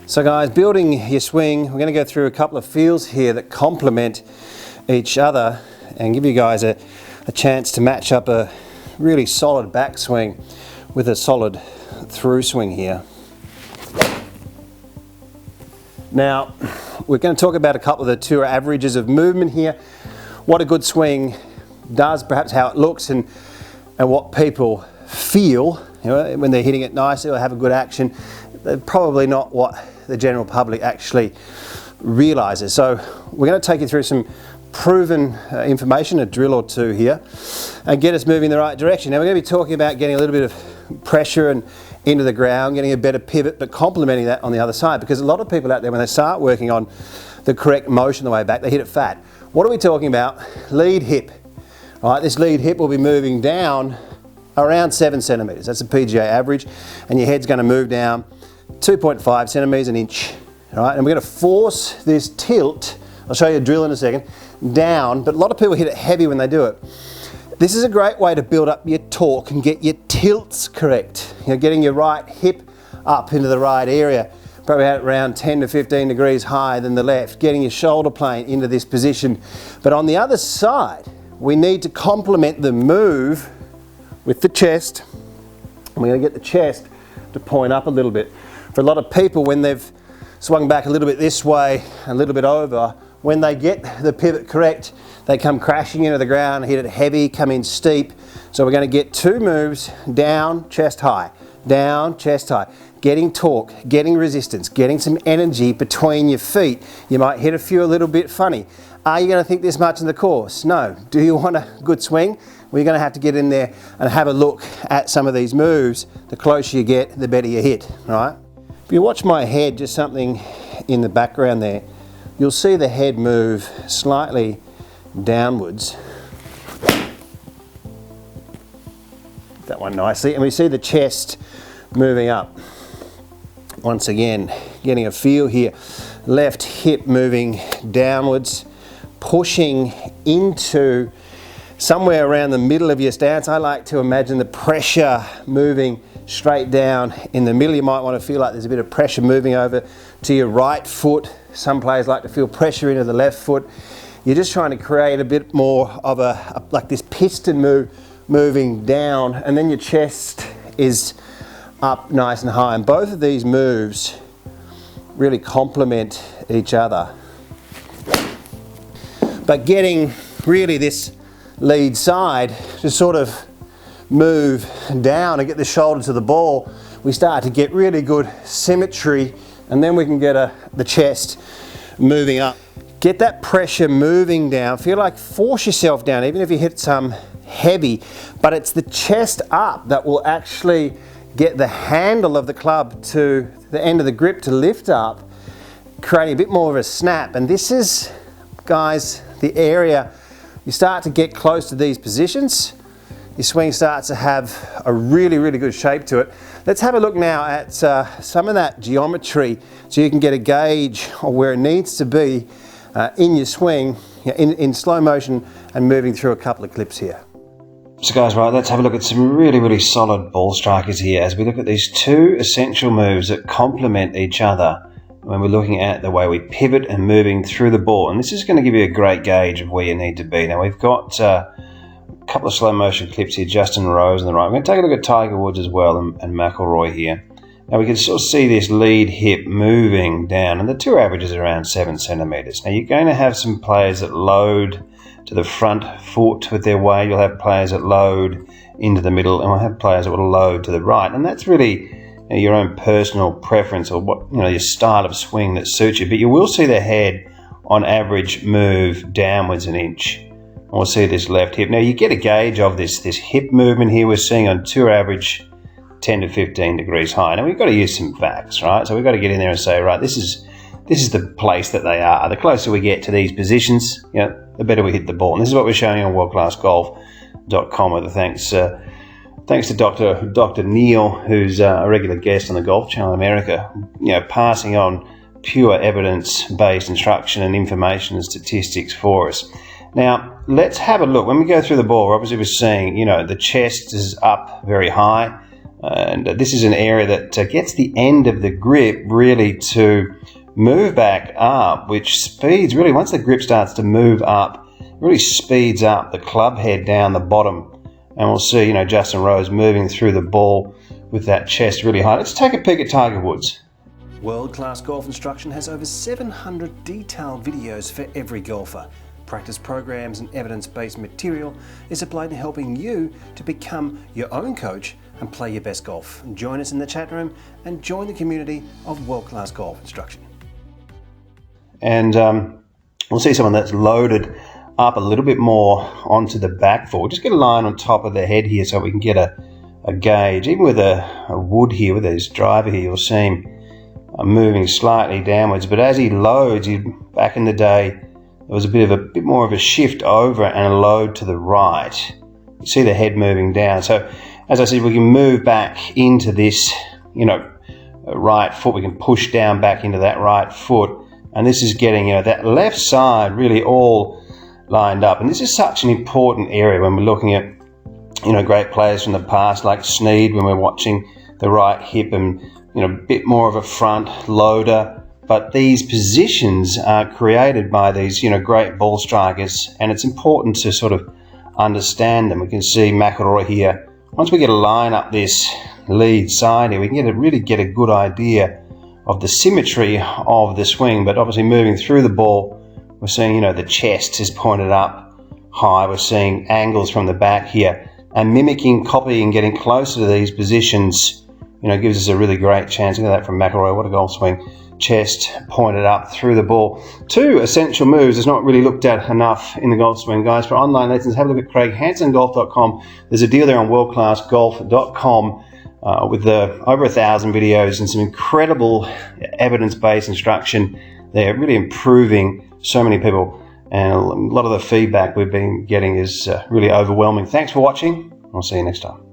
So guys, building your swing, we're going to go through a couple of feels here that complement each other and give you guys a chance to match up a really solid backswing with a solid through swing here. Now, we're going to talk about a couple of the tour averages of movement here, what a good swing does, perhaps how it looks, and what people feel, you know, when they're hitting it nicely or have a good action. They're probably not what the general public actually realizes. So we're going to take you through some proven information, a drill or two here, and get us moving in the right direction. Now we're going to be talking about getting a little bit of pressure and into the ground, getting a better pivot, but complementing that on the other side, because a lot of people out there, when they start working on the correct motion the way back, they hit it fat. What are we talking about? Lead hip. All right, this lead hip will be moving down around 7 centimeters. That's the PGA average, and your head's going to move down 2.5 centimeters, an inch. All right, and we're going to force this tilt. I'll show you a drill in a second. Down, but a lot of people hit it heavy when they do it. This is a great way to build up your torque and get your tilts correct. You know, getting your right hip up into the right area, probably at around 10 to 15 degrees higher than the left, getting your shoulder plane into this position. But on the other side, we need to complement the move with the chest. We're going to get the chest to point up a little bit. For a lot of people, when they've swung back a little bit this way, a little bit over, when they get the pivot correct, they come crashing into the ground, hit it heavy, come in steep. So we're going to get two moves: down, chest high, down, chest high. Getting torque, getting resistance, getting some energy between your feet. You might hit a few a little bit funny. Are you going to think this much in the course? No. Do you want a good swing? Well, you're going to have to get in there and have a look at some of these moves. The closer you get, the better you hit, right? If you watch my head, just something in the background there, you'll see the head move slightly downwards. That one nicely. And we see the chest moving up. Once again, getting a feel here. Left hip moving downwards, pushing into somewhere around the middle of your stance. I like to imagine the pressure moving straight down in the middle. You might want to feel like there's a bit of pressure moving over to your right foot. Some players like to feel pressure into the left foot. You're just trying to create a bit more of like this piston move moving down, and then your chest is up nice and high. And both of these moves really complement each other. But getting really this lead side to sort of move down and get the shoulder to the ball, we start to get really good symmetry, and then we can get the chest moving up. Get that pressure moving down. Feel like force yourself down, even if you hit some heavy, but it's the chest up that will actually get the handle of the club to the end of the grip to lift up, creating a bit more of a snap. And this is, guys, the area you start to get close to these positions. Your swing starts to have a really, really good shape to it. Let's have a look now at some of that geometry so you can get a gauge of where it needs to be in your swing, in slow motion, and moving through a couple of clips here. So guys, right, let's have a look at some really, really solid ball strikers here as we look at these two essential moves that complement each other when we're looking at the way we pivot and moving through the ball. And this is going to give you a great gauge of where you need to be. Now we've got a couple of slow motion clips here, Justin Rose on the right. We're going to take a look at Tiger Woods as well, and McIlroy here. Now we can still see this lead hip moving down, and the tour average is around 7 centimeters. Now you're going to have some players that load to the front foot with their weight. You'll have players that load into the middle, and we'll have players that will load to the right. And that's really your own personal preference, or what, your style of swing that suits you. But you will see the head on average move downwards an inch. And we'll see this left hip. Now you get a gauge of this hip movement here. We're seeing on tour average 10 to 15 degrees high. Now we've got to use some facts, right? So we've got to get in there and say, right, this is the place that they are. The closer we get to these positions, the better we hit the ball. And this is what we're showing on WorldClassGolf.com with the thanks to Dr. Neal, who's a regular guest on the Golf Channel in America, passing on pure evidence-based instruction and information and statistics for us. Now, let's have a look. When we go through the ball, obviously we're seeing, the chest is up very high. And this is an area that gets the end of the grip really to move back up, which speeds, really, once the grip starts to move up, really speeds up the club head down the bottom. And we'll see, you know, Justin Rose moving through the ball with that chest really high. Let's take a peek at Tiger Woods. World Class Golf Instruction has over 700 detailed videos for every golfer. Practice programs and evidence-based material is applied to helping you to become your own coach and play your best golf. Join us in the chat room and join the community of World Class Golf Instruction. And we'll see someone that's loaded up a little bit more onto the back foot. We'll just get a line on top of the head here so we can get a gauge. Even with a wood here, with his driver here, you'll see him moving slightly downwards. But as he loads, back in the day, there was a bit more of a shift over and a load to the right. You see the head moving down. So as I said, we can move back into this, you know, right foot. We can push down back into that right foot. And this is getting, you know, that left side really all lined up. And this is such an important area when we're looking at, you know, great players from the past like Snead, when we're watching the right hip and, you know, a bit more of a front loader. But these positions are created by these, you know, great ball strikers, and it's important to sort of understand them. We can see McIlroy here. Once we get a line up this lead side here, we can really get a good idea of the symmetry of the swing. But obviously moving through the ball, we're seeing, you know, the chest is pointed up high. We're seeing angles from the back here, and mimicking, copying, getting closer to these positions, you know, gives us a really great chance. Look at that from McIlroy. What a golf swing. Chest pointed up through the ball. 2 essential moves is not really looked at enough in the golf swing, guys. For online lessons, have a look at CraigHansonGolf.com. There's a deal there on WorldClassGolf.com with over 1,000 videos and some incredible evidence-based instruction there, really improving so many people. And a lot of the feedback we've been getting is really overwhelming. Thanks for watching. I'll see you next time.